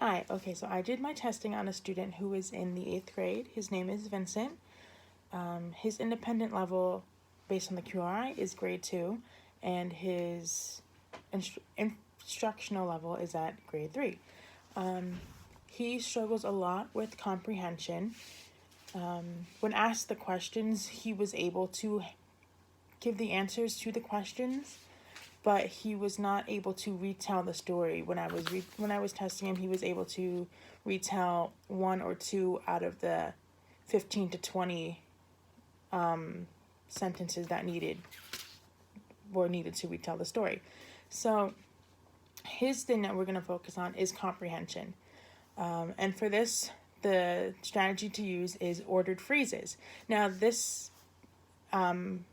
Hi, okay, so I did my testing on a student who is in the 8th grade. His name is Vincent. His independent level, based on the QRI, is grade 2, and his instructional level is at grade 3. He struggles a lot with comprehension. When asked the questions, he was able to give the answers to the questions, but he was not able to retell the story. When I was testing him, he was able to retell one or two out of the 15 to 20 sentences that were needed to retell the story. So his thing that we're going to focus on is comprehension. And for this, the strategy to use is ordered phrases. Now, this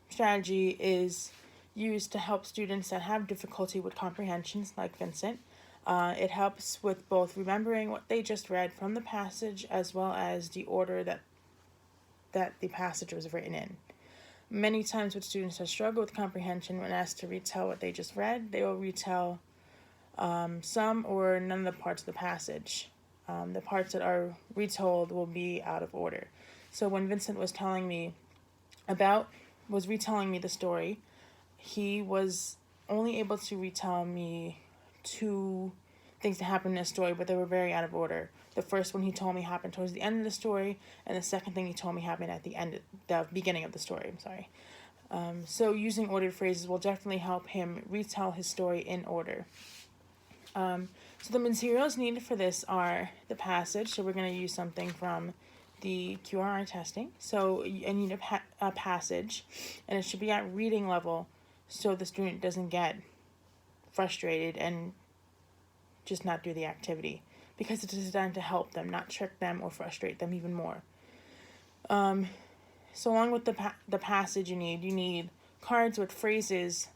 strategy is used to help students that have difficulty with comprehensions, like Vincent. It helps with both remembering what they just read from the passage as well as the order that the passage was written in. Many times with students that struggle with comprehension, when asked to retell what they just read, they will retell some or none of the parts of the passage. The parts that are retold will be out of order. So when Vincent was retelling me the story, he was only able to retell me two things that happened in the story, but they were very out of order. The first one he told me happened towards the end of the story, and the second thing he told me happened at the beginning of the story. I'm sorry. So using ordered phrases will definitely help him retell his story in order. So the materials needed for this are the passage. So we're going to use something from the QRI testing. So I need a passage, and it should be at reading level so the student doesn't get frustrated and just not do the activity, because it is designed to help them, not trick them or frustrate them even more. So along with the passage you need cards with phrases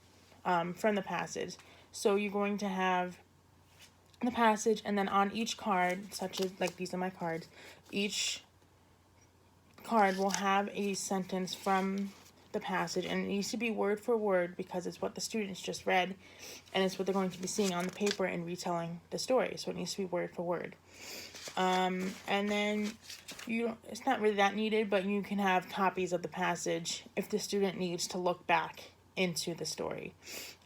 from the passage. So you're going to have the passage, and then on each card, such as like these are my cards, each card will have a sentence from the passage, and it needs to be word for word because it's what the students just read and it's what they're going to be seeing on the paper and retelling the story. So it needs to be word for word. And then it's not really that needed, but you can have copies of the passage if the student needs to look back into the story,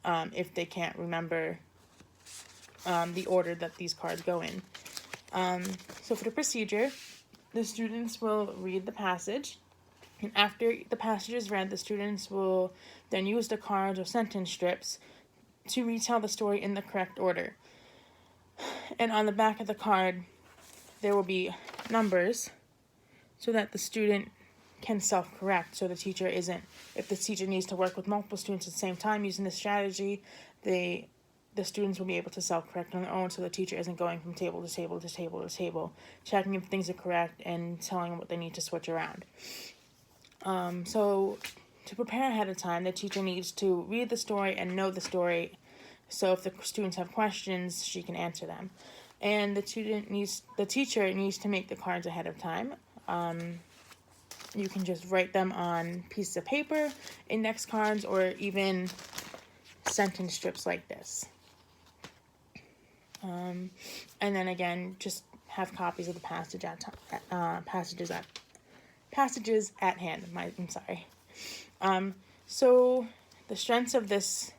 if they can't remember the order that these cards go in. So for the procedure, the students will read the passage, and after the passage is read, the students will then use the cards or sentence strips to retell the story in the correct order. And on the back of the card, there will be numbers so that the student can self-correct. So if the teacher needs to work with multiple students at the same time using this strategy, the students will be able to self-correct on their own, so the teacher isn't going from table to table to table to table, checking if things are correct and telling them what they need to switch around. So to prepare ahead of time, the teacher needs to read the story and know the story, so if the students have questions, she can answer them. And the teacher needs to make the cards ahead of time. You can just write them on pieces of paper, index cards, or even sentence strips like this. And then again, just have copies of the passages at hand. I'm sorry. So the strengths of this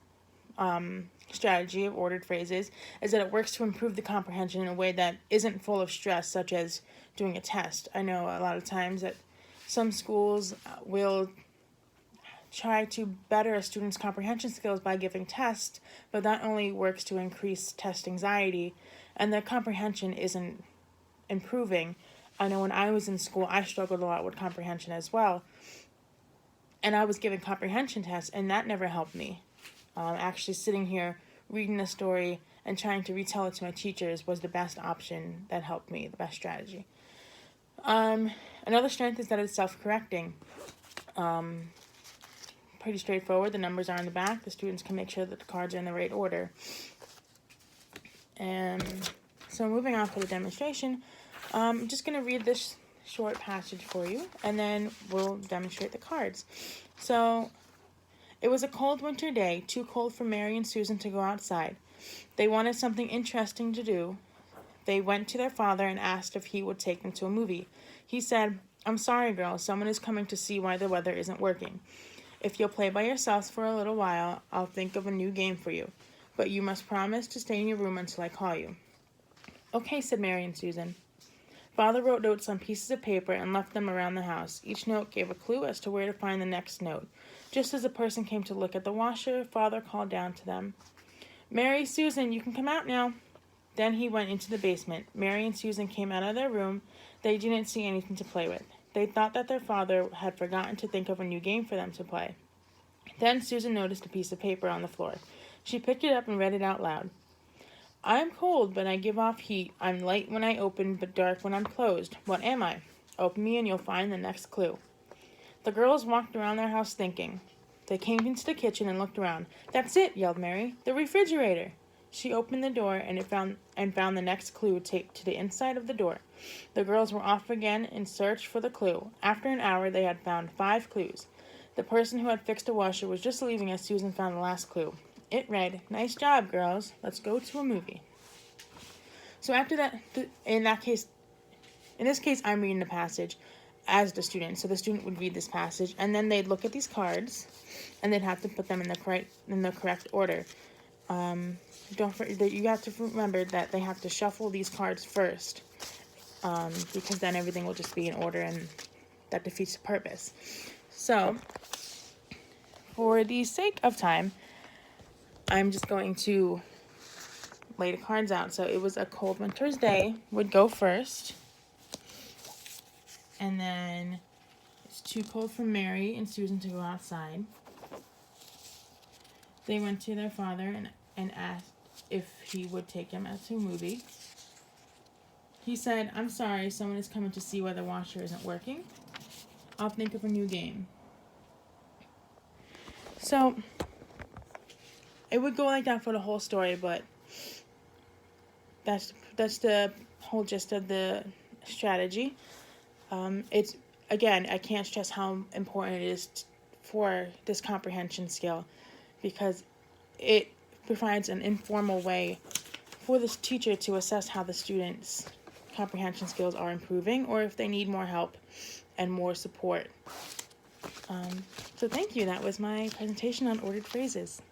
strategy of ordered phrases is that it works to improve the comprehension in a way that isn't full of stress, such as doing a test. I know a lot of times that some schools will try to better a student's comprehension skills by giving tests, but that only works to increase test anxiety, and their comprehension isn't improving. I know when I was in school, I struggled a lot with comprehension as well, and I was giving comprehension tests, and that never helped me. Actually sitting here, reading the story, and trying to retell it to my teachers was the best option that helped me, the best strategy. Another strength is that it's self-correcting. Pretty straightforward. The numbers are on the back. The students can make sure that the cards are in the right order. And so moving on for the demonstration, I'm just going to read this short passage for you, and then we'll demonstrate the cards. So, it was a cold winter day, too cold for Mary and Susan to go outside. They wanted something interesting to do, They went to their father and asked if he would take them to a movie. He said, "I'm sorry, girls, someone is coming to see why the weather isn't working. If you'll play by yourselves for a little while, I'll think of a new game for you. But you must promise to stay in your room until I call you." "Okay," said Mary and Susan. Father wrote notes on pieces of paper and left them around the house. Each note gave a clue as to where to find the next note. Just as a person came to look at the washer, Father called down to them, "Mary, Susan, you can come out now." Then he went into the basement. Mary and Susan came out of their room. They didn't see anything to play with. They thought that their father had forgotten to think of a new game for them to play. Then Susan noticed a piece of paper on the floor. She picked it up and read it out loud. "I'm cold, but I give off heat. I'm light when I open, but dark when I'm closed. What am I? Open me and you'll find the next clue." The girls walked around their house thinking. They came into the kitchen and looked around. "That's it," yelled Mary. "The refrigerator." She opened the door and found the next clue taped to the inside of the door. The girls were off again in search for the clue. After an hour, they had found 5 clues. The person who had fixed a washer was just leaving as Susan found the last clue. It read, "Nice job, girls. Let's go to a movie." So after that, in this case, I'm reading the passage as the student. So the student would read this passage, and then they'd look at these cards, and they'd have to put them in the correct order. You have to remember that they have to shuffle these cards first, because then everything will just be in order, and that defeats the purpose. So, for the sake of time, I'm just going to lay the cards out. So it was a cold winter's day would go first, and then it's too cold for Mary and Susan to go outside. They went to their father and asked if he would take them out to a movie. He said, "I'm sorry, someone is coming to see why the washer isn't working. I'll think of a new game." So it would go like that for the whole story, but that's the whole gist of the strategy. It's, again, I can't stress how important it is for this comprehension skill, because it provides an informal way for the teacher to assess how the students' comprehension skills are improving, or if they need more help and more support. So thank you. That was my presentation on ordered phrases.